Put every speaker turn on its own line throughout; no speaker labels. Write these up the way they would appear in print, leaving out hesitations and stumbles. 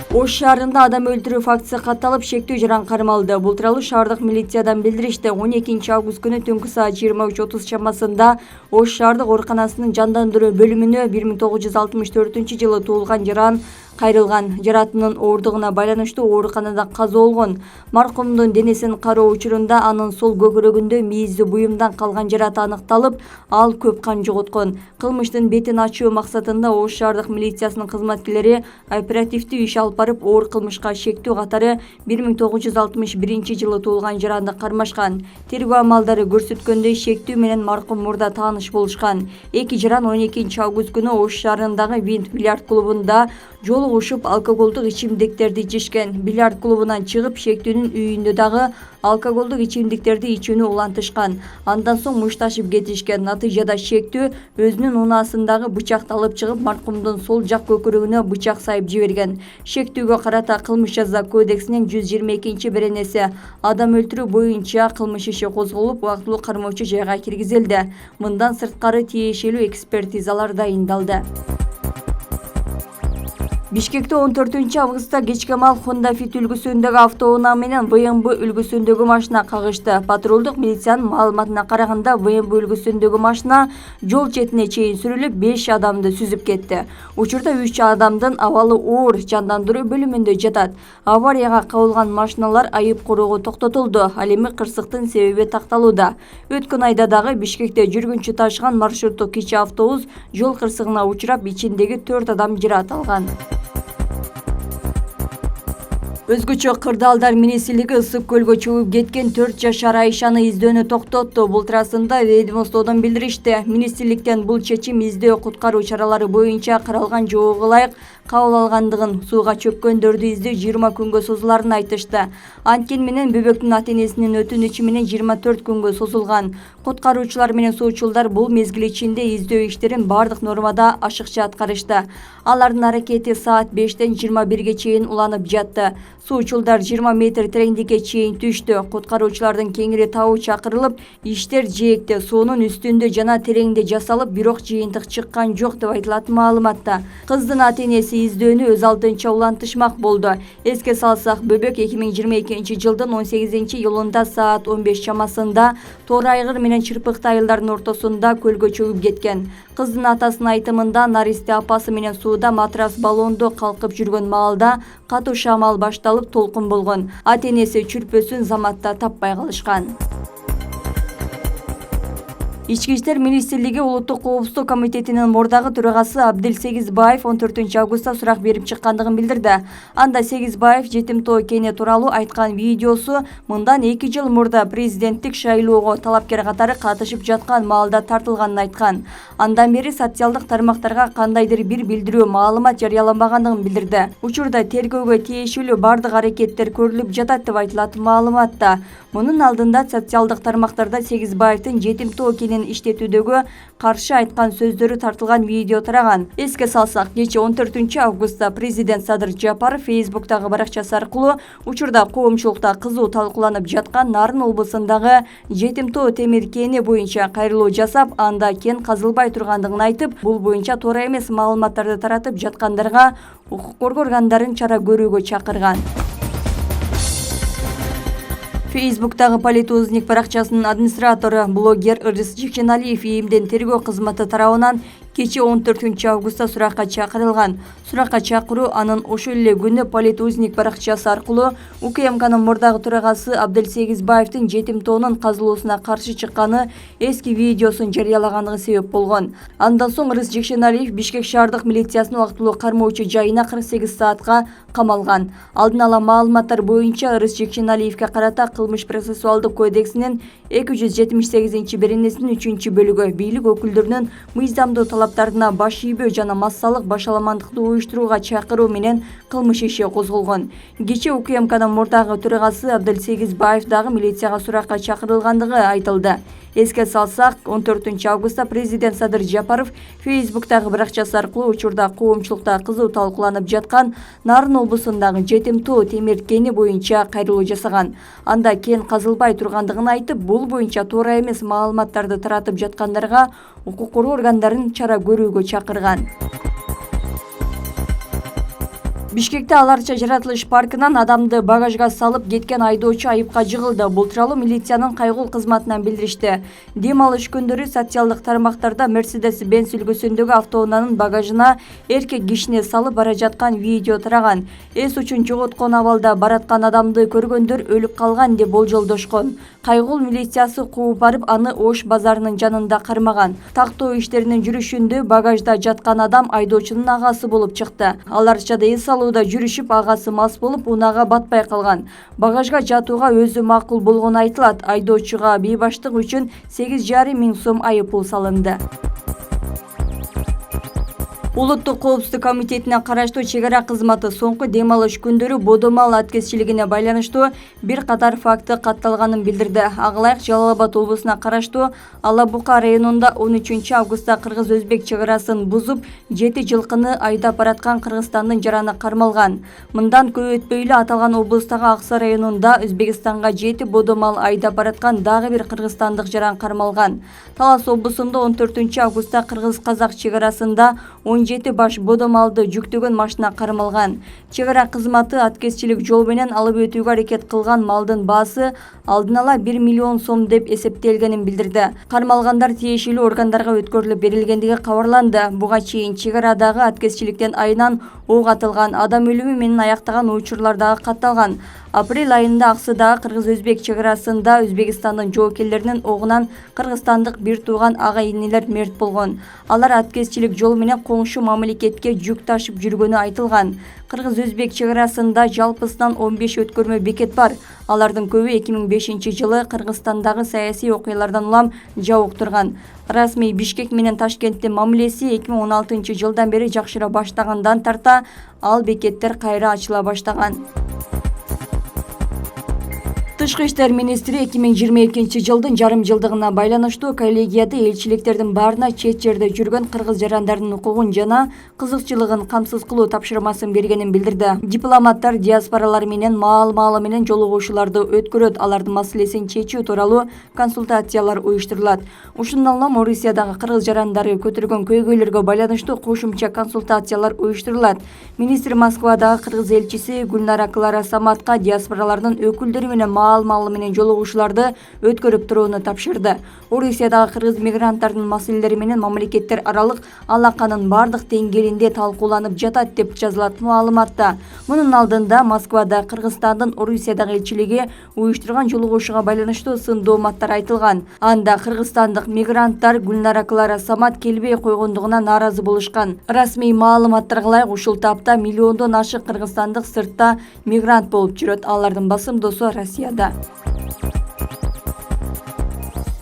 Ош шаарында адам өлтүрүү фактысы катталып, шектүү жаран кармалды. Бул тууралуу шаардык милициядан билдиришти. 12 август күнү түнкү саат 23:30 чамасында Ош шаардык ооруканасынын жандандыруу бөлүмүнө 1964 туулган жаран кайрылган. Жаратынын ооругуна байланыштуу ооруканада каза болгон. Маркумдун денесин кароо учурунда анын сол көкүрөгүндө мээзи буюмдан калган жараты аныкталып, ал көп кан жоготкон. Кылмыштын бетин ачуу максатында Ош шаардык милициясынын кызматкерлери оперативдүү иш алып барып, оор кылмышка шектүү катары 1961 туулган жаранды кармашкан. Тергөө амалдары көрсөткөндөй, шектүү менен маркум мурда тааныш болушкан. Эки жаран 12 август күнү Ош шаарындагы Винт бильярд клубунда жолугушуп, алкоголдук ичимдиктерди ичишкен. Бильярд клубунан чыгып, шектүүнүн үйүндө дагы алкоголдук ичимдиктерди ичүүнү улантышкан. Андан соң мушташып кетишкен. Натыйжада шектүү өзүнүн унаасындагы бычакты алып чыгып, маркумдун сол жак көкүрөгүнө бычак сайып жиберген. Шектүүгө карата кылмыш жаза кодексинин 122-беренеси адам өлтүрүү боюнча кылмыш иши козголуп, убактылуу кармоочу жайга киргизилди. Мындан сырткары тиешелүү экспертизалар дайындалды. Бишкекте 14 августта кечке маал Honda Fit үлгүсүндөгү автоунаа менен ВМБ үлгүсүндөгү машина кагышты. Патрулдук милициянын маалыматына караганда, ВМБ үлгүсүндөгү машина жол четине чейин сүрүлүп, 5 адамды сүзүп кетти. Учурда 3 адамдын абалы оор жандандыруу бөлүмүндө жатат. Аварияга кабылган машиналар айып короого токтотулду. Ал эми кырсыктын себеби такталууда. Өткөн айда дагы Бишкекте жүргүнчү ташыган маршруттук кичи автобус жол кырсыгына учурап, ичиндеги 4 адам жаракат алган. Өзгөчө кырдаалдар министрлиги ысык көлгө чөгүп кеткен 4 жашар Айшаны издөөнү токтотту. Бул туурасында ведомстводон билдиришти. Министрликтен бул чечим издөө куткаруу чаралары боюнча каралган жоого ылайык кабыл алгандыгын, сууга чөккөндөрдү издөө 20 күнгө созуларын айтышты. Анткени менен бөбөктүн ата-энесинин өтүнүчү менен 24 күнгө созулган. Куткаруучулар менен суучулдар бул мезгил ичинде издөө иштерин бардык нормада ашыкча аткарышты. Алардын аракети саат 5-тен 21-ге чейин уланып жатты. Суучулдар 20 метр тереңдикке чейин түштү. Куткаруучулардын кеңири табуу чакырылып, иштер жээкте, суунун үстүндө жана тереңде жасалып, бирок жыйынтык чыккан жок деп айтылат маалыматта. Кыздын ата-энеси издөөнү өз алдынча улантышмак болду. Эске салсак, бөбөк 2022 жылдын 18-июлунда саат 15 чамасында Тоор айгыр менен Чырпыкты айылдардын ортосунда көлгө чөгүп кеткен. Кыздын атасынын айтымында, наристе апасы менен сууда матрас баллондо калкып жүргөн маалда катуу шамал башталып, толкун болгон. Ата-энеси чүрпөсүн заматта таппай калышкан. Ички иштер министрлиги Улуттук коопсуздук комитетинин мурдагы төрагасы Абдил Сегизбаев 14 августта сурак берип чыккандыгын билдирди. Анда Сегизбаев жетимтоо кене тууралуу айткан видеосу мындан 2 жыл мурда президенттик шайлоого талапкер катары катышып жаткан маалда тартылганын айткан. Андан бери социалдык тармактарга кандайдыр бир билдирүү маалымат жарыяламагандыгын билдирди. Учурда тергөөгө тиешелүү бардык аракеттер көрүлүп жатат деп айтылат маалыматта. Мунун алдында социалдык тармактарда Сегизбаевдин жетимтоо кенен иштетүүдөгү каршы айткан сөздөрү тартылган видео тараган. Эске салсак, кечээ 14 августта президент Садыр Жапаров Фейсбуктагы баракчасы аркылуу учурда коомчулукта кызуу талкууланып жаткан Нарын облусундагы жетимтоо темир кени боюнча кайрылуу жасап, анда кен казылбай тургандыгын айтып, бул боюнча туура эмес маалыматтарды таратып жаткандарга укук коргоо органдарын чара көрүүгө чакырган. Фейсбуктагы Политузник баракчасынын администратору блогер Ырыс Жекшеналиев ИИМдин тергөө кызматы тарабынан кечээ 14 августта суракка чакырылган. Суракка чакыруу анын ошол эле күнү Политузник баракчасы аркылуу УКМКнын мурдагы төрагасы Абдил Сегизбаевдин жетимтоонун казылуусуна каршы чыкканы эски видеосун жарыялагандыгы себеп болгон. Андан соң Ырыс Жекшеналиев Бишкек шаардык милициясынын убактылуу кармоочу жайына 48 саатка камалган. Алдын ала маалыматтар боюнча Ырыс Жекшеналиевге карата кылмыш процессуалдык кодексинин 278-беренесинин 3-бөлүгү бийлик өкүлдөрүнүн мыйзамдуу талаптарына баш ийбөө жана массалык башаламандыкты уюштурууга чакыруу менен кылмыш иши козголгон. Кечээ УКМКнын мурдагы төрагасы Абдил Сегизбаев дагы милицияга суракка чакырылгандыгы айтылды. Эске салсак, 14 августта президент Садыр Жапаров Фейсбуктагы баракчасы аркылуу учурда коомчулукта кызуу талкууланып жаткан Нарын облусундагы жетимтоо темир кени боюнча кайрылуу жасаган. Анда кен казылбай тургандыгын айтып, бул боюнча туура эмес маалыматтарды таратып жаткандарга укук коргоо органдарын чара көрүүгө чакырган. Бишкекте Аларча жаратылыш паркынан адамды багажга салып кеткен айдоочу айыпка жыгылды. Бул тууралуу милициянын кайгыл кызматынан билдиришти. Дем алыш күндөрү социалдык тармактарда Mercedes-Benz үлгүсүндөгү автоунаанын багажына эркек кишини салып бара жаткан видео тараган. Эс учун жоготкон абалда бараткан адамды көргөндөр өлүп калган деп болжолдошкон. Кайгыл милициясы кууп барып, аны Ош базарынын жанында кармаган. Тактоо иштеринин жүрүшүндө багажда жаткан адам айдоочунун агасы болуп чыкты. Аларчада эс алууда жүрүшүп, агасы мас болуп, унаага батпай калган. Багажга жатууга өзү макул болгону айтылат. Айдоочуга бейбаштык үчүн 8,5 миң сом айып пул салынды. Улуттук коопсуздук комитетине караштуу чек ара кызматы соңку дем алыш күндөрү бодомал аткезчилигине байланыштуу бир катар факты катталганын билдирди. Ага-ылайык Жалал Абад облусуна караштуу Алабука районунда 13 августта кыргыз-өзбек чек арасын бузуп, 7 жылкыны айдап бараткан Кыргызстандын жараны кармалган. Мындан көп өтпөй эле аталган облустагы Аксай районунда Өзбекстанга 7 бодомал айдап бараткан дагы бир кыргызстандык жаран кармалган. Талас облусунда 14 августта кыргыз-казак чек арасында 17 баш бодомалды жүктөгөн машина кармалган. Чек ара кызматы аткезчилик жол менен алып өтүүгө аракет кылган малдын баасы алдын ала 1 миллион сом деп эсептелгенин билдирди. Кармалгандар тиешелүү органдарга өткөрүлүп берилгендиги кабарланды. Буга чейин чек арадагы аткезчиликтен айынан ок атылган, адам өлүмү менен аяктаган учурлар дагы катталган. Апрель айында Аксыдагы кыргыз-өзбек чек арасында Өзбекстандын жоокерлеринин огунан кыргызстандык бир тууган ага-инилер мерт болгон. Алар аткезчилик жол менен коңшу мамлекетке жүк ташып жүргөнү айтылган. Кыргыз-өзбек чек арасында жалпысынан 15 өткөрмө бекет бар. Алардын көбү 2005 жылы Кыргызстандагы саясий окуялардан улам жабык турган. Расмий Бишкек менен Ташкенттин мамилеси 2016 жылдан бери жакшыра баштагандан тарта ал бекеттер кайра ачыла баштаган. Тышкы иштер министри 2022 жылдын жарым жылдыгына байланыштуу коллегияда элчиликтердин баарына чет жерде жүргөн кыргыз жарандардын укугун жана кызыкчылыгын камсыз кылуу тапшырмасын бергенин билдирди. Дипломаттар диаспоралар менен маал-маалы менен жолугушууларды өткөрөт, алардын маселесин чечүү тууралуу консультациялар уюштурулат. Ушундан улам Орусиядагы кыргыз жарандары көтөргөн көйгөйлөргө байланыштуу кошумча консультациялар уюштурулат. Министр Москвадагы кыргыз элчиси Гүлнара Клара Саматка диаспоралардын өкүлдөрү менен маал-маалы менен жолугушууларды өткөрүп турууну тапшырды. Орусиядагы кыргыз мигранттардын маселелери менен мамлекеттер аралык алаканын бардык деңгээлинде талкууланып жатат деп жазылат маалыматта. Мунун алдында Москвада Кыргызстандын Орусиядагы элчилиги уюштурган жолугушууга байланыштуу сын дооматтар айтылган. Анда кыргызстандык мигранттар Гүлнара Клара Самат келбей койгондугуна нааразы болушкан. Расмий маалыматтарга ылайык ушул тапта миллиондон ашык кыргызстандык сыртта мигрант болуп жүрөт. Алардын басымдоосу Россияда.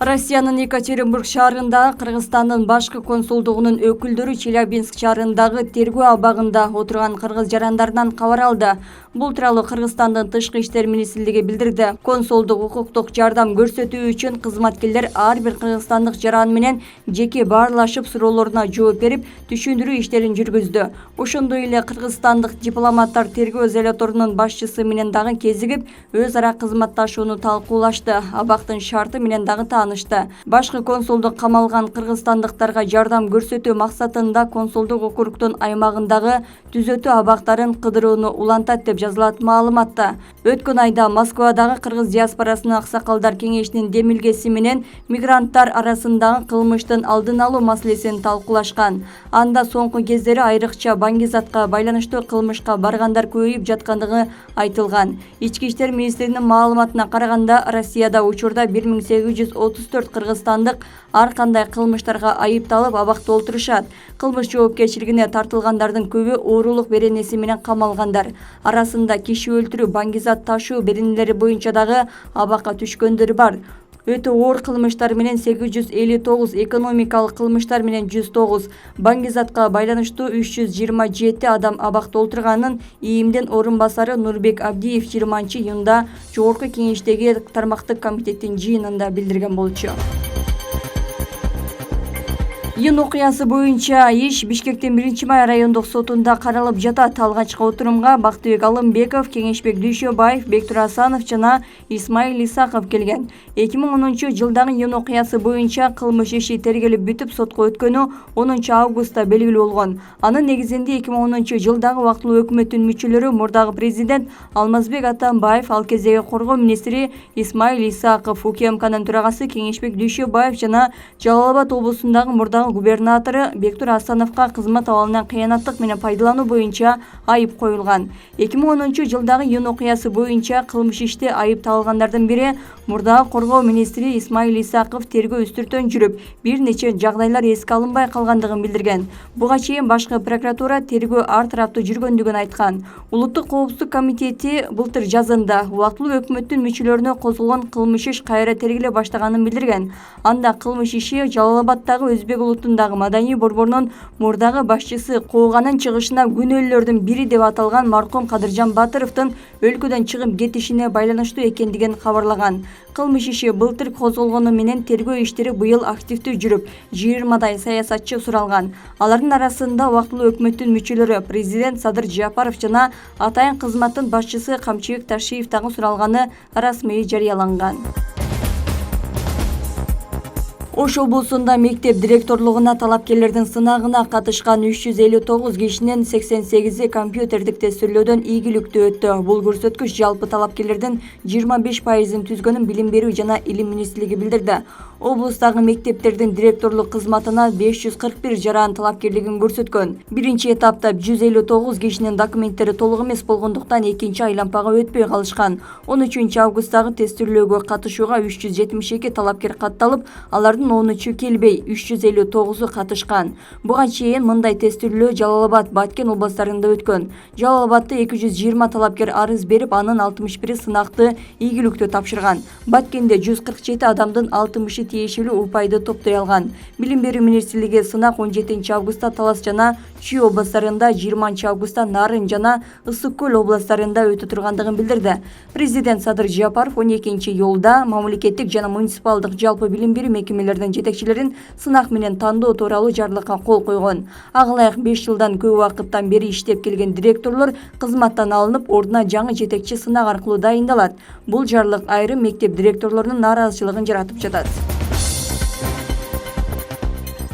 Россиянын Екатеринбург шаарындагы Кыргызстандын башкы консулдугунун өкүлдөрү Челябинск шаарындагы тергөө абагында отурган кыргыз жарандарынан кабар алды. Бул тууралуу Кыргызстандын Тышкы иштер министрлиги билдирди. Консулдук укуктук жардам көрсөтүү үчүн кызматкерлер ар бир кыргызстандык жаран менен жеке баарлашып суроолоруна жооп берип, түшүндүрүү иштерин жүргүздү. Ошондой эле кыргызстандык дипломаттар тергөө изоляторунун башчысы менен дагы кезигип, өз ара кызматташууну талкуулашты. Абактын шарты менен дагы таанышты. Башкы консулдук камалган кыргызстандыктарга жардам көрсөтүү максатында консулдук округдун аймагындагы түзөтүү абактарын кыдырууну улантат деп жазылат маалыматта. Өткөн айда Москвадагы кыргыз диаспорасынын аксакалдар кеңешинин демилгеси менен мигранттар арасындагы кылмыштын алдын алуу маселесин талкуулашкан. Анда соңку кездери айрыкча баңгизатка байланыштуу кылмышка баргандар көбөйүп жаткандыгы айтылган. Ички иштер министринин маалыматына караганда, Россияда учурда 1834 кыргызстандык ар кандай кылмыштарга айыпталып абакта отурушат. Кылмыш жоопкерчилигине тартылгандардын көбү оорулук беренеси менен камалгандар. Арасында киши өлтүрүү, баңгизат ташуу беренелери боюнча дагы абакка түшкөндөр бар. Өтө оор кылмыштар менен 859, экономикалык кылмыштар менен 109, баңгизатка байланыштуу 327 адам абакта отурганын ИИМдин орун басары Нурбек Абдиев 20-июнда Жогорку Кеңештеги тармактык комитеттин жыйынында билдирген болчу. Июнь окуясы боюнча иш Бишкектин 1-май райондук сотунда каралып жатат. Алгачкы отурумга Бактыбек Алымбеков, Кеңешбек Дүйшөбаев, Бектур Асанов жана Исмаил Исаков келген. 2010-жылдагы июнь окуясы боюнча кылмыш иши тергелип бүтүп сотко өткөнү 10 августта белгилүү болгон. Анын негизинде 2010-жылдагы убактылуу өкмөттүн мүчөлөрү мурдагы президент Алмазбек Атамбаев, ал кездеги коргоо министри Исмаил Исаков, УКМКнын төрагасы Кеңешбек Дүйшөбаев жана Жалал Абад облусундагы мурдагы губернатору Бектур Асановго кызмат абалынан кыянаттык менен пайдалануу боюнча айып коюлган. 2010-жылдагы июнь окуясы боюнча кылмыш иште айып табылгандардын бири мурдагы коргоо министри Исмаил Исаков тергөө үстүртөн жүрүп, бир нече жагдайлар эске алынбай калгандыгын билдирген. Буга чейин башкы прокуратура тергөө ар тараптуу жүргөндүгүн айткан. Улуттук коопсуздук комитети былтыр жазында убактылуу өкмөттүн мүчөлөрүнө козголгон кылмыш иш кайра тергеле баштаганын билдирген. Анда кылмыш иши Жалал Абадтагы Өзбек улутундагы маданий борборунун мурдагы башчысы кууганын чыгышына күнөөлөрдүн бири деп аталган маркум Кадыржан Батыровдун өлкөдөн чыгып кетишине байланыштуу экендигин кабарлаган. Кылмыш иши былтыр козголгону менен тергөө иштери быйыл активдүү жүрүп, 20 саясатчы суралган. Алардын арасында убактылуу өкмөттүн мүчөлөрү президент Садыр Жапаров жана атайын кызматтын башчысы Камчыбек Ташиев дагы суралганы расмий жарыяланган. Ош облусунда мектеп директорлугуна талапкерлердин сынагына катышкан 359 кишинин 88 компьютердик тестөөлөөдөн ийгиликтүү өттү. Бул көрсөткүч жалпы талапкерлердин 25%-ын түзгөнүн Билим берүү жана Илим министрлиги билдирди. Облустагы мектептердин директорлук кызматына 541 жаран талапкерлигин көрсөткөн. Биринчи этапта 159 кишинин документтери толук эмес болгондуктан экинчи айлампага өтпөй калышкан. 13 августтагы тестөөлөөгө катышууга 372 талапкер катталып, алардын 13 келбей, 359-у катышкан. Буга чейин мындай тестөөлөө Жалал Абад, Баткен областарында өткөн. Жалал Абадда 220 талапкер арыз берип, анын 61-и сынакты ийгиликтүү тапшырган. Баткенде 147 адамдын 60-ы тиешелүү упайды топтой алган. Билим берүү министрлиги сынак 17 августта Талас жана Чүй областарында, 20 августта Нарын жана Ысык Көл областарында өтө тургандыгын билдирди. Президент Садыр Жапаров 12 июлда мамлекеттик жана муниципалдык жалпы билим берүү мекемелеринин жетекчилерин сынак менен тандоо тууралуу жарлыкка кол койгон. Ага ылайык 5 жылдан көп убакыттан бери иштеп келген директорлор кызматтан алынып, ордуна жаңы жетекчи сынак аркылуу дайындалат. Бул жарлык айрым мектеп директорлорунун нааразычылыгын жаратып жатат.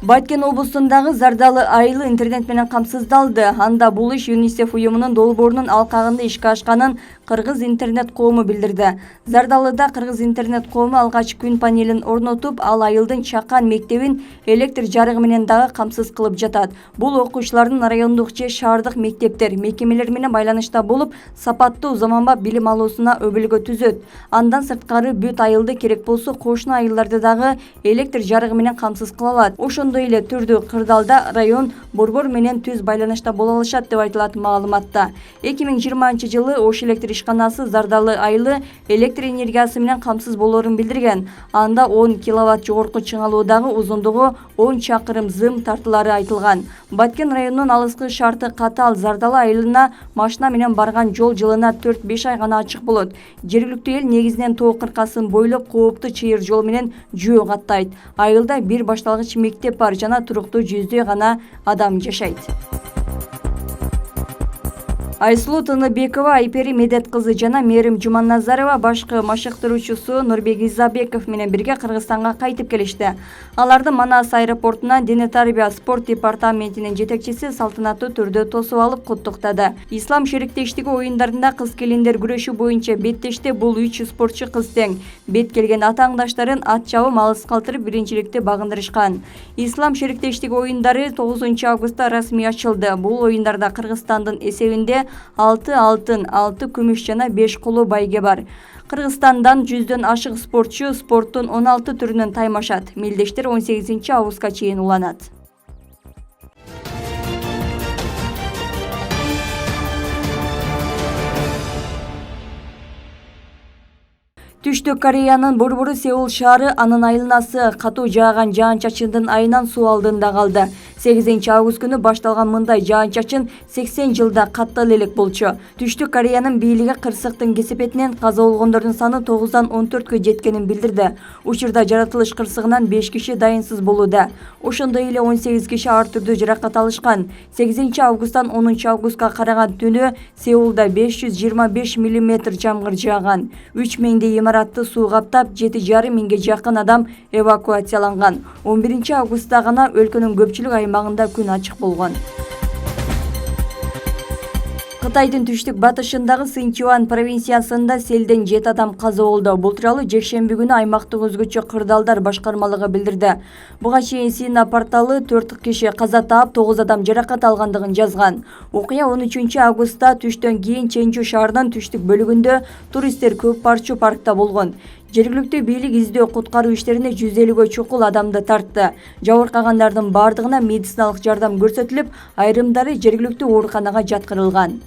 Баткен облусундагы Зардалы айылы интернет менен камсыздалды. Анда бул иш ЮНИСЕФ уюмунун долбоорунун алкагында ишке ашканын Кыргыз интернет коому билдирди. Зардалыда Кыргыз интернет коому алгач күн панелин орнотуп, ал айылдын Чакан мектебин электр жарыгы менен дагы камсыз кылып жатат. Бул окуучулардын райондук же шаардык мектептер, мекемелер менен байланышта болуп, сапаттуу заманбап билим алуусуна өбөлгө түзөт. Андан сырткары бүт айылды керек болсо кошуна айылдарды дагы электр жарыгы менен камсыз кыла алат. Ошондой эле түрдүү кырдаалда район борбор менен түз байланышта боло алышат деп айтылат маалыматта. 2020-жылы Ош электр ишканасы Зардалы айылы электр энергиясы менен камсыз болоорун билдирген. Анда 10 киловатт жогорку чыңалуудагы узундугу 10 чакырым зым тартылары айтылган. Баткен районунун алыскы шарты катаал. Зардалы айылына машина менен барган жол жылына 4-5 ай гана ачык болот. Жергиликтүү эл негизинен тоо кыркасын бойлоп кооптуу чыйыр жол менен жөө каттайт. Айылда бир башталгыч мектеп бар жана туруктуу жүздөй гана адам жашайт. Айсулуу Тыныбекова, Айпери Медет кызы жана Мерим Жуманназарова башкы машыктыруучусу Нурбек Изабеков менен бирге Кыргызстанга кайтып келишти. Аларды Манас аэропортуна Дене тарбия спорт департаментинин жетекчиси салтанаттуу түрдө тосуп алып куттуктады. Ислам шериктештиги оюндарында кыз келиндер күрөшү боюнча беттеште бул 3 спортчу кыз тең. Бет келген атааңдаштарын ат чабып алыс калтырып биринчиликти багындырышкан. Ислам шериктештиги оюндары 9 августта расмий ачылды. Бул оюндарда Кыргызстандын эсебинде 6 алтын, 6 күмүш жана 5 коло байге бар. Кыргызстандан 100дөн ашык спортчу спорттун 16 түрүнөн таймашат. Мелдештер 18 августка чейин уланат. Түштүк Кореянын борбору Сеул шаары анын айланасы катуу жааган жаан-чачындын айынан суу алдында калды. 8-август күнү башталган мындай жаан-чачын 80 жылда каттал элек болчу. Түштүк Кореянын бийлиги кырсыктын кесепетинен каза болгондордун саны 9-дан 14кө жеткенин билдирди. Учурда жаратылыш кырсыгынан 5 киши дайынсыз болууда. Ошондой эле 18 киши ар түрдүү жаракат алышкан. 8-августтан 10-августка караган түнү Сеулда 525 мм жамгыр жааган. 3 миңдей имаратты суу каптап, 7,5 миңге жакын адам эвакуацияланган. 11-августта гана өлкөнүн көпчүлүк аймагында күн ачык болгон. Кытайдын түштүк батышындагы Синчуан провинциясында селден 7 адам каза болду. Бул тууралуу жекшемби күнү аймактык өзгөчө кырдаалдар башкармалыгы билдирди. Буга чейин Сина порталы 4 киши каза таап, 9 адам жаракат алгандыгын жазган. Окуя 13-августта түштөн кийин Ченчу шаарынын түштүк бөлүгүндө туристтер көп барчу паркта болгон. Жергиликтүү бийлик издөө куткаруу иштерине 150гө чукул адамды тартты. Жабыркагандардын бардыгына медициналык жардам көрсөтүлүп, айрымдары жергиликтүү ооруканага жаткырылган.